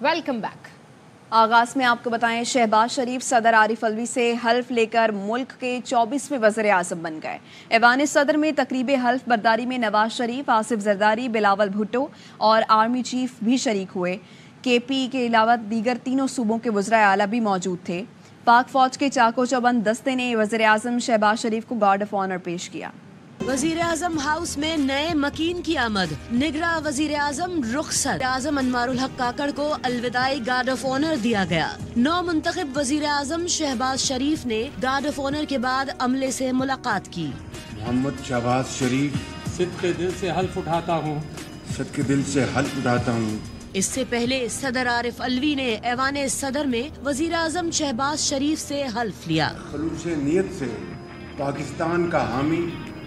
Welcome back. आगाज में आपको बताएं, शहबाज शरीफ सदर आरिफ अलवी से हल्फ लेकर मुल्क के 24वें वज़ीर आज़म बन गए। ऐवान सदर में तकरीब हल्फ बर्दारी में नवाज शरीफ, आसिफ जरदारी, बिलावल भुट्टो और आर्मी चीफ भी शरीक हुए। केपी के अलावा दीगर तीनों सूबों के वज़राए आला भी मौजूद थे। पाक फौज के चाको चौबंद दस्ते ने वज़ीर आज़म शहबाज शरीफ को गार्ड ऑफ ऑनर पेश किया। वजीर आजम हाउस में नए मकीन की आमद, निगरां वजीर आजम रुखसत। आजम अनवारुल हक काकड़ को अलविदाई गार्ड ऑफ ऑनर दिया गया। नौ मुंतखब वजीर आजम शहबाज शरीफ ने गार्ड ऑफ ऑनर के बाद अमले से मुलाकात की। मोहम्मद शहबाज शरीफ, सिद्के दिल से हल्फ उठाता हूँ। सदके दिल से हल्फ उठाता हूँ। इससे पहले सदर आरिफ अलवी ने ऐवान सदर में वजीर आजम शहबाज शरीफ से हल्फ लिया। खलूस नियत से पाकिस्तान का हामी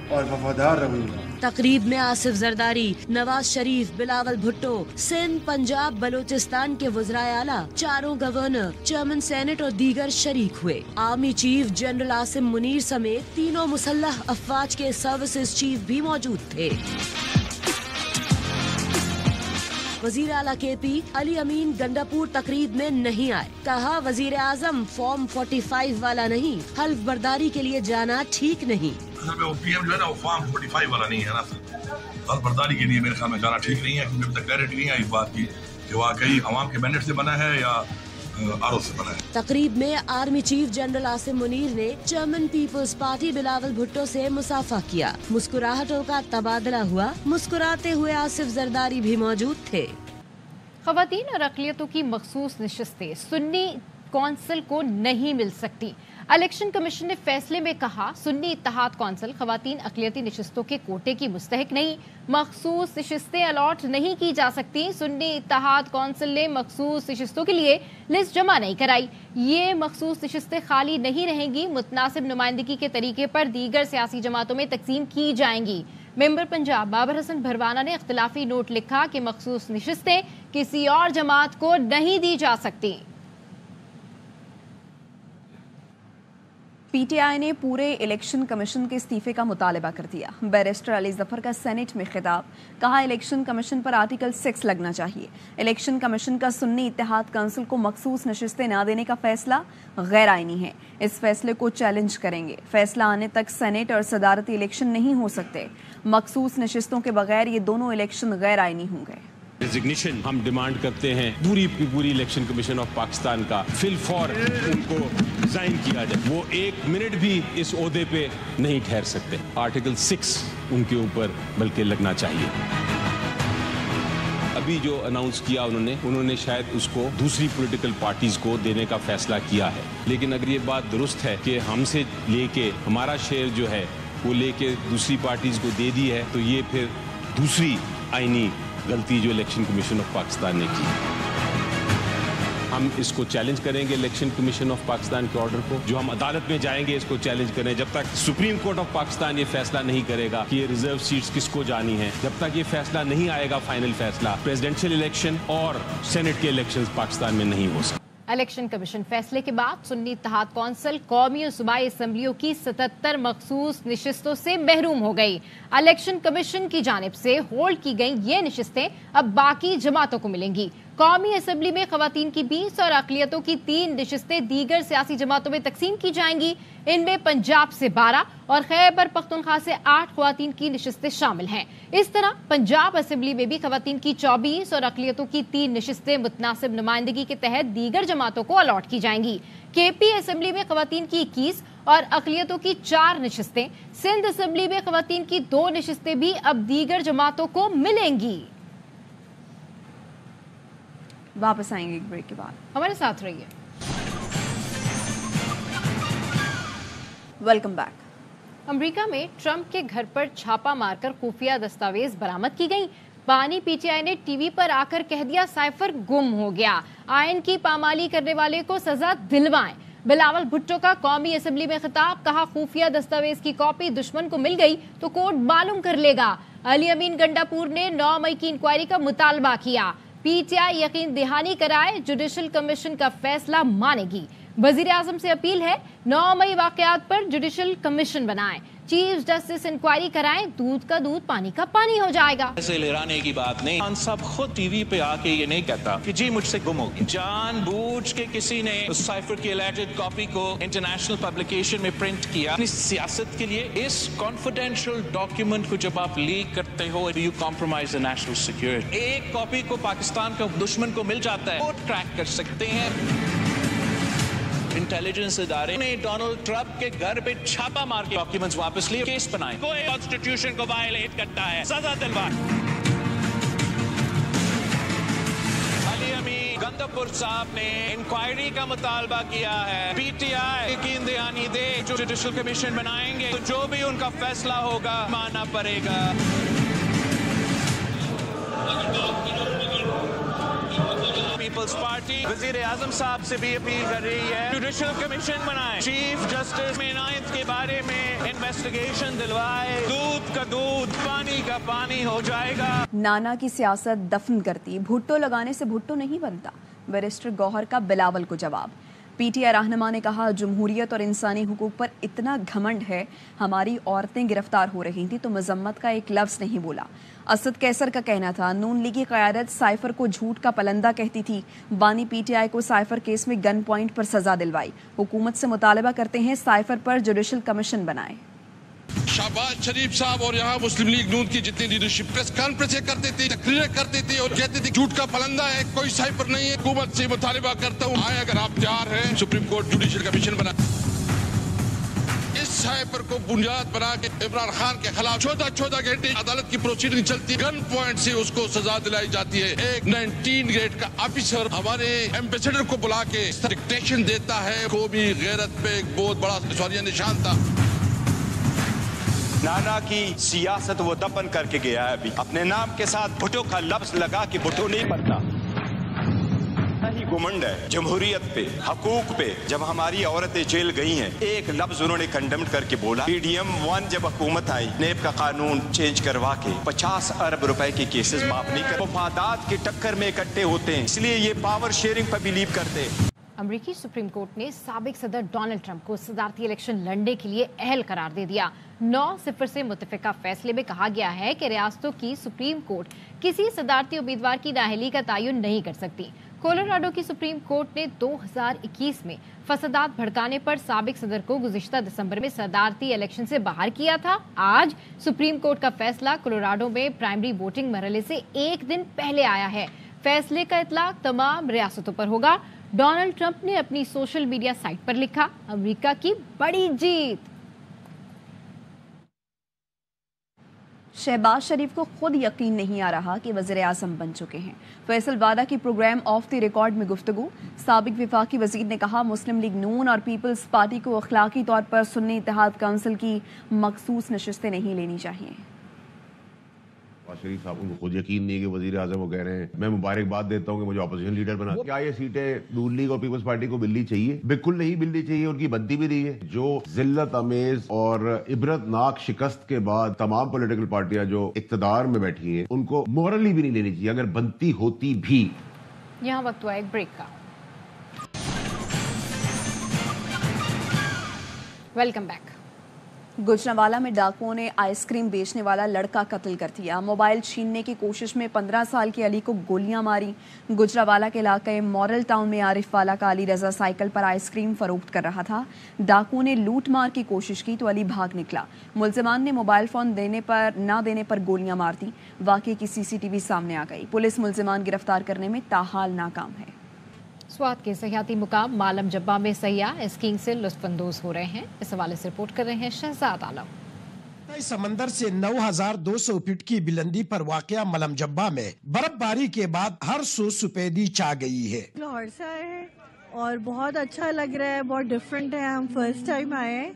और वफादार रहूंगा। तकरीब में आसिफ जरदारी, नवाज शरीफ, बिलावल भुट्टो, सिंध, पंजाब, बलूचिस्तान के वज़राए आला, चारों गवर्नर, चेयरमैन सेनेट और दीगर शरीक हुए। Army chief general Asim Munir समेत तीनों मुसल्लह अफवाज के सर्विसेज चीफ भी मौजूद थे। वजीर आला केपी अली अमीन गंडापुर तकरीब में नहीं आए। कहा, वजीर आजम फॉर्म 45 वाला नहीं, हल्फ बर्दारी के लिए जाना ठीक नहीं। वो पीएम जो है ना, वो फॉर्म 45 वाला नहीं है ना सर। हल्फ बर्दारी के लिए मेरे ख्याल में जाना ठीक नहीं है, क्योंकि अभी तक क्लैरिटी नहीं आई इस बात की कि वाकई अवाम के मैंडेट से बना है या आरओ से बना है। तकरीब में army chief general Asim Munir ने चेयरमैन पीपल्स पार्टी बिलावल भुट्टो से मुसाफा किया। मुस्कुराहटों का तबादला हुआ। मुस्कुराते हुए आसिफ जरदारी भी मौजूद थे। खवातीन और अक़लियतों की मखसूस नशिस्तें सुन्नी कौंसिल को नहीं मिल सकती। इलेक्शन कमीशन ने फैसले में कहा, सुन्नी इत्तेहाद कौंसिल खवातीन अक़लियती नशिस्तों के कोटे की मुस्तहिक नहीं, मखसूस नशिस्तें अलॉट नहीं की जा सकती। सुन्नी इत्तेहाद कौंसिल ने मखसूस नशिस्तों के लिए लिस्ट जमा नहीं कराई। ये मखसूस नशिस्तें खाली नहीं रहेंगी, मुतनासिब नुमाइंदगी के तरीके पर दीगर सियासी जमातों में तकसीम की जाएंगी। मेंबर पंजाब बाबर हसन भरवाना ने इख्तिलाफी नोट लिखा कि मखसूस नशिस्तें किसी और जमात को नहीं दी जा सकती। पीटीआई ने पूरे इलेक्शन कमीशन के इस्तीफे का मुतालबा कर दिया। बैरिस्टर अली जफर का सेनेट में खिताब, कहा इलेक्शन कमीशन पर आर्टिकल 6 लगना चाहिए। इलेक्शन कमीशन का सुन्नी इत्तेहाद काउंसिल को मखसूस नशिस्तें न देने का फैसला गैर आईनी है। इस फैसले को चैलेंज करेंगे। फैसला आने तक सेनेट और सदारती इलेक्शन नहीं हो सकते। मखसूस नशिस्तों के बगैर ये दोनों इलेक्शन गैर आईनी होंगे। रेजिग्नेशन हम डिमांड करते हैं पूरी इलेक्शन कमीशन ऑफ पाकिस्तान का फिल फॉर उनको रिजाइन किया जाए। वो एक मिनट भी इस ओहदे पे नहीं ठहर सकते। आर्टिकल 6 उनके ऊपर बल्कि लगना चाहिए। अभी जो अनाउंस किया उन्होंने शायद उसको दूसरी पॉलिटिकल पार्टीज को देने का फैसला किया है, लेकिन अगर ये बात दुरुस्त है कि हमसे लेके हमारा शेयर जो है वो लेके दूसरी पार्टीज को दे दी है, तो ये फिर दूसरी आईनी गलती जो इलेक्शन कमीशन ऑफ पाकिस्तान ने की। हम इसको चैलेंज करेंगे इलेक्शन कमीशन ऑफ पाकिस्तान के ऑर्डर को। जो हम अदालत में जाएंगे इसको चैलेंज करें। जब तक सुप्रीम कोर्ट ऑफ पाकिस्तान ये फैसला नहीं करेगा कि ये रिजर्व सीट्स किसको जानी है, जब तक ये फैसला नहीं आएगा फाइनल फैसला, प्रेसिडेंशियल इलेक्शन और सेनेट के इलेक्शन पाकिस्तान में नहीं हो सकते। इलेक्शन कमीशन फैसले के बाद सुन्नी इत्तेहाद कौंसिल कौमी और सूबाई असम्बलियों की 77 मखसूस नशिस्तों से महरूम हो गई। इलेक्शन कमीशन की जानिब से होल्ड की गई ये नशिस्तें अब बाकी जमातों को मिलेंगी। कौमी असम्बली में खवातीन की 20 और अक़लियतों की 3 नशिस्तें दीगर सियासी जमातों में तकसीम की जाएंगी। इनमें पंजाब से 12 और खैबर पख्तूनख्वा से 8 खवातीन की नशिस्तें शामिल हैं। इस तरह पंजाब असम्बली में भी खवातीन की 24 और अक़लियतों की 3 नशिस्तें मुतनासिब नुमाइंदगी के तहत दीगर जमातों को अलॉट की जाएंगी। केपी असम्बली में खवातीन की 21 और अक़लियतों की 4 नशिस्तें, सिंध असम्बली में खवातीन की 2 नशिस्तें भी अब दीगर जमातों को मिलेंगी। वापस आएंगे एक ब्रेक के बाद, हमारे साथ रहिए। Welcome back. अमेरिका में ट्रंप के घर पर छापा मारकर खुफिया दस्तावेज बरामद की गई। बानी पीटीआई ने टीवी पर आकर कह दिया साइफर गुम हो गया, आयन की पामाली करने वाले को सजा दिलवाएं। बिलावल भुट्टो का कौमी असम्बली में खिताब, कहा खुफिया दस्तावेज की कॉपी दुश्मन को मिल गई तो कोर्ट मालूम कर लेगा। अली अमीन गंडापुर ने 9 मई की इंक्वायरी का मुतालबा किया। पीटीआई यकीन दहानी कराए, जुडिशल कमीशन का फैसला मानेगी। वजीर आजम से अपील है 9 मई वाकयात पर जुडिशल कमीशन बनाएं। चीफ जस्टिस इंक्वायरी कराएं, दूध का दूध पानी का पानी हो जाएगा। ऐसे लहराने की बात नहीं, खान साहब खुद टीवी पे आके ये नहीं कहता कि जी मुझसे गुम हो गई। जानबूझ के किसी ने उस साइफर की एलिजेड कॉपी को इंटरनेशनल पब्लिकेशन में प्रिंट किया अपनी सियासत के लिए। इस कॉन्फिडेंशियल डॉक्यूमेंट को जब आप लीक करते हो, you compromise the national security. एक कॉपी को पाकिस्तान का दुश्मन को मिल जाता है, वो ट्रैक कर सकते हैं। इंटेलिजेंस इदारे ने डोनाल्ड ट्रंप के घर पे छापा मार के डॉक्यूमेंट्स वापस लिए, केस बनाए। कोई कॉन्स्टिट्यूशन को वायलेट करता है, सजा दिलवा। अली अमीन गंदापुर साहब ने इंक्वायरी का मुतालबा किया है। पीटीआई यकीन दहानी दे, जो जुडिशल कमीशन बनाएंगे तो जो भी उनका फैसला होगा मानना पड़ेगा। पीपल्स पार्टी वजीर आजम साहब से भी अपील कर रही है, जुडिशल कमीशन बनाए, चीफ जस्टिस में इनायत के बारे में इन्वेस्टिगेशन दिलवाए, दूध का दूध पानी का पानी हो जाएगा। नाना की सियासत दफन करती, भुट्टो लगाने से भुट्टो नहीं बनता, बैरिस्टर गौहर का बिलावल को जवाब। पीटीआई रहनुमा ने कहा, जमहूरियत और इंसानी हुकूक पर इतना घमंड है, हमारी औरतें गिरफ्तार हो रही थी तो मजम्मत का एक लफ्ज़ नहीं बोला। असद कैसर का कहना था, नून लीग की क़यादत साइफर को झूठ का पलंदा कहती थी। बानी पीटीआई को साइफर केस में गन पॉइंट पर सजा दिलवाई। हुकूमत से मुतालबा करते हैं साइफर पर जुडिशल कमीशन बनाए। शहबाज शरीफ साहब और यहाँ मुस्लिम लीग नून की जितनी लीडरशिप प्रेस कॉन्फ्रेंस करते थे, तकरीरें करते थे और कहते थे झूठ का फलंदा है, कोई साइफर नहीं है। हुकूमत से मुतालबा करता हूँ, आए अगर आप तैयार हैं, सुप्रीम कोर्ट जुडिशल कमीशन बना। इस साइफर को बुनियाद बना के इमरान खान के खिलाफ 14 घंटे अदालत की प्रोसीडिंग चलती, गन पॉइंट से उसको सजा दिलाई जाती है। एक 19 ग्रेड का ऑफिसर हमारे एम्बेसडर को बुला के डिक्टेशन देता है। कौमी गैरत पे एक बहुत बड़ा निशान था। नाना की सियासत वो दफन करके गया है। अभी अपने नाम के साथ भुट्टो का लफ्ज लगा कि भुट्टो नहीं बनता। ही घुमंड है जमहूरियत पे, हकूक पे। जब हमारी औरतें जेल गई हैं, एक लफ्ज उन्होंने कंडेम करके बोला। PDM 1 जब हुकूमत आई, नेब का कानून चेंज करवा के 50 अरब रुपए के केसेस माफ नहीं कर, मुफादात की टक्कर में इकट्ठे होते हैं, इसलिए ये पावर शेयरिंग पर बिलीव करते हैं। अमरीकी सुप्रीम कोर्ट ने साबिक सदर डोनाल्ड ट्रंप को सदारती इलेक्शन लड़ने के लिए अहल करार दे दिया। 9-0 से मुत्तफिका फैसले में कहा गया है कि रियासतों की सुप्रीम कोर्ट किसी सदारती उम्मीदवार की नाअहली का तयन नहीं कर सकती। कोलोराडो की सुप्रीम कोर्ट ने 2021 में फसादात भड़काने पर साबिक सदर को गुज़िश्ता दिसंबर में सदारती इलेक्शन से बाहर किया था। आज सुप्रीम कोर्ट का फैसला कोलोराडो में प्राइमरी वोटिंग मरहले से एक दिन पहले आया है। फैसले का इतलाक तमाम रियासतों पर होगा। डोनाल्ड ट्रंप ने अपनी सोशल मीडिया साइट पर लिखा, अमेरिका की बड़ी जीत। शहबाज शरीफ को खुद यकीन नहीं आ रहा कि वज़ीर आज़म बन चुके हैं। फैसल वादा की प्रोग्राम ऑफ द रिकॉर्ड में गुफ्तगू। साबिक विफाकी वज़ीर ने कहा, मुस्लिम लीग नून और पीपल्स पार्टी को अखलाकी तौर पर सुन्नी इत्तेहाद काउंसिल की मखसूस नशिस्तें नहीं लेनी चाहिए। शरीफ साहब उनको खुद यकीन नहीं है कि वजीर आजम वो कह रहे हैं। मैं मुबारकबाद देता हूं कि मुझे अपोजिशन लीडर बना। क्या ये सीटें नून लीग और पीपल्स पार्टी को मिलनी चाहिए? बिल्कुल नहीं मिलनी चाहिए, उनकी बनती भी नहीं है। जो जिल्लत अमेज और इबरतनाक शिकस्त के बाद तमाम पॉलिटिकल पार्टियां जो इक्तदार में बैठी हैं, उनको मॉरली भी नहीं लेनी चाहिए अगर बनती होती भी। यहाँ वक्त हुआ एक ब्रेक का। Welcome back. गुजरांवाला में डाकुओं ने आइसक्रीम बेचने वाला लड़का कत्ल कर दिया। मोबाइल छीनने की कोशिश में 15 साल के अली को गोलियां मारी। गुजरांवाला के इलाके मॉरल टाउन में आरिफ वाला का अली रजा साइकिल पर आइसक्रीम फरोख्त कर रहा था। डाकुओं ने लूट मार की कोशिश की तो अली भाग निकला। मुलजिमान ने मोबाइल फोन ना देने पर गोलियां मार दी। वाकये की CCTV सामने आ गई। पुलिस मुलजिमान गिरफ्तार करने में ताहाल नाकाम है। स्वात के सयाती मुकाम मालम जब्बा में सयाह स्कीइंग से लुत्फानंदोज हो रहे हैं। इस हवाले से रिपोर्ट कर रहे हैं शहजाद आलम। समंदर से 9,200 फीट की बुलंदी पर वाक़या मलम जब्बा में बर्फबारी के बाद हर सू सफेदी छा गई है। लाहौर से आए हैं और बहुत अच्छा लग रहा है, बहुत डिफरेंट है। हम फर्स्ट टाइम आए हैं।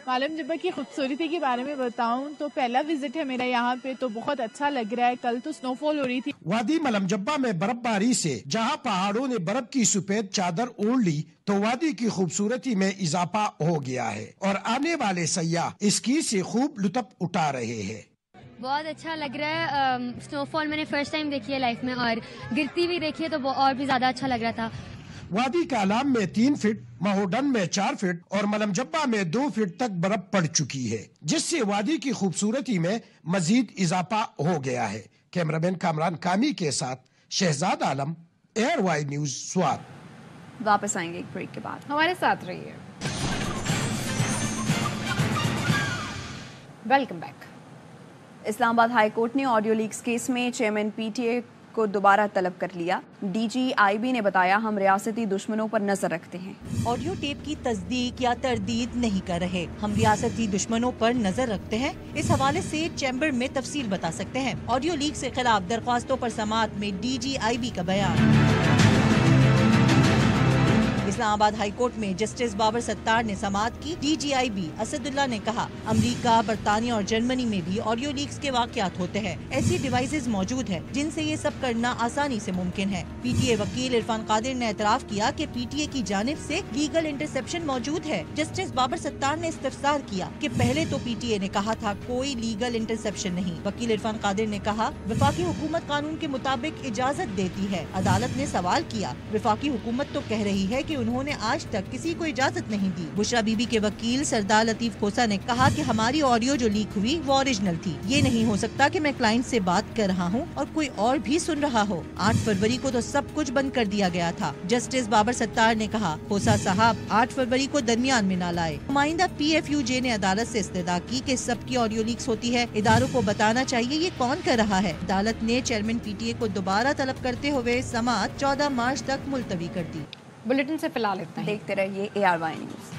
मालम जब्बा की खूबसूरती के बारे में बताऊं तो पहला विजिट है मेरा यहाँ पे, तो बहुत अच्छा लग रहा है। कल तो स्नोफॉल हो रही थी। वादी मलम जब्बा में बर्फबारी से जहाँ पहाड़ों ने बर्फ की सफेद चादर ओढ़ ली, तो वादी की खूबसूरती में इजाफा हो गया है और आने वाले सयाह इसकी से खूब लुत्फ उठा रहे हैं। बहुत अच्छा लग रहा है। स्नोफॉल मैंने फर्स्ट टाइम देखी है लाइफ में और गिरती भी देखी है तो और भी ज्यादा अच्छा लग रहा था। وادی کالام میں 3 فٹ، مہوڈن میں 4 فٹ اور ملم جبہ میں 2 فٹ تک برف پڑ چکی ہے، جس سے وادی کی خوبصورتی میں مزید اضافہ ہو گیا ہے۔ کیمرامین کامران کامی کے ساتھ شہزاد عالم، ایئر وائی نیوز، سوات۔ واپس آئیں گے ایک بریک کے بعد، ہمارے ساتھ رہیے۔ Welcome back. Islamabad high court نے آڈیو لیکس کیس میں چیئرمین پی ٹی اے کو دوبارہ طلب کر لیا۔ ڈی جی آئی بی نے بتایا، ہم ریاستی دشمنوں پر نظر رکھتے ہیں۔ آڈیو ٹیپ کی تصدیق یا تردید نہیں کر رہے، ہم ریاستی دشمنوں پر نظر رکھتے ہیں، اس حوالے سے چیمبر میں تفصیل بتا سکتے ہیں۔ آڈیو لیک سے خلاف درخواستوں پر سماعت میں ڈی جی آئی بی کا بیان۔ اسلام آباد ہائی کورٹ میں جسٹس بابر ستار نے سماعت کی۔ D G I B Asadullah نے کہا، امریکہ، برطانیہ اور جرمنی میں بھی آڈیو لیکس کے واقعات ہوتے ہیں، ایسی ڈیوائسز موجود ہیں جن سے یہ سب کرنا آسانی سے ممکن ہے۔ پی ٹی اے وکیل عرفان قادر نے اعتراف کیا کہ پی ٹی اے کی جانب سے لیگل انٹرسیپشن موجود ہے۔ جسٹس بابر ستار نے استفسار کیا کہ پہلے تو پی ٹی اے نے کہا تھا کوئی لیگل انٹرسیپشن نہیں۔ وکیل عرفان قادر نے کہا، وفاقی حکومت قانون کے مطابق اجازت دیتی ہے۔ عدالت نے سوال کیا، وفاقی حکومت تو کہہ رہی ہے کہ انہوں نے آج تک کسی کو اجازت نہیں دی۔ بشرا بی بی کے وکیل سردار لطیف کھوسا نے کہا کہ ہماری آڈیو جو لیک ہوئی وہ اوریجنل تھی، یہ نہیں ہو سکتا کہ میں کلائنٹ سے بات کر رہا ہوں اور کوئی اور بھی سن رہا ہو۔ 8 فروری کو تو سب کچھ بند کر دیا گیا تھا۔ جسٹس بابر ستار نے کہا، کھوسا صاحب 8 فروری کو درمیان میں نہ لائے۔ نمائندہ پی ایف یو جے نے عدالت سے استدعا کی کہ سب کی آڈیو لیکس ہوتی ہے، اداروں کو بتانا چاہیے یہ کون کر رہا ہے۔ عدالت نے چیئرمین پی ٹی اے کو دوبارہ طلب کرتے ہوئے سماعت 14 مارچ تک ملتوی کر دی۔ بلیٹن سے فی الحال اتنا ہی۔ دیکھتے رہیے ARY نیوز۔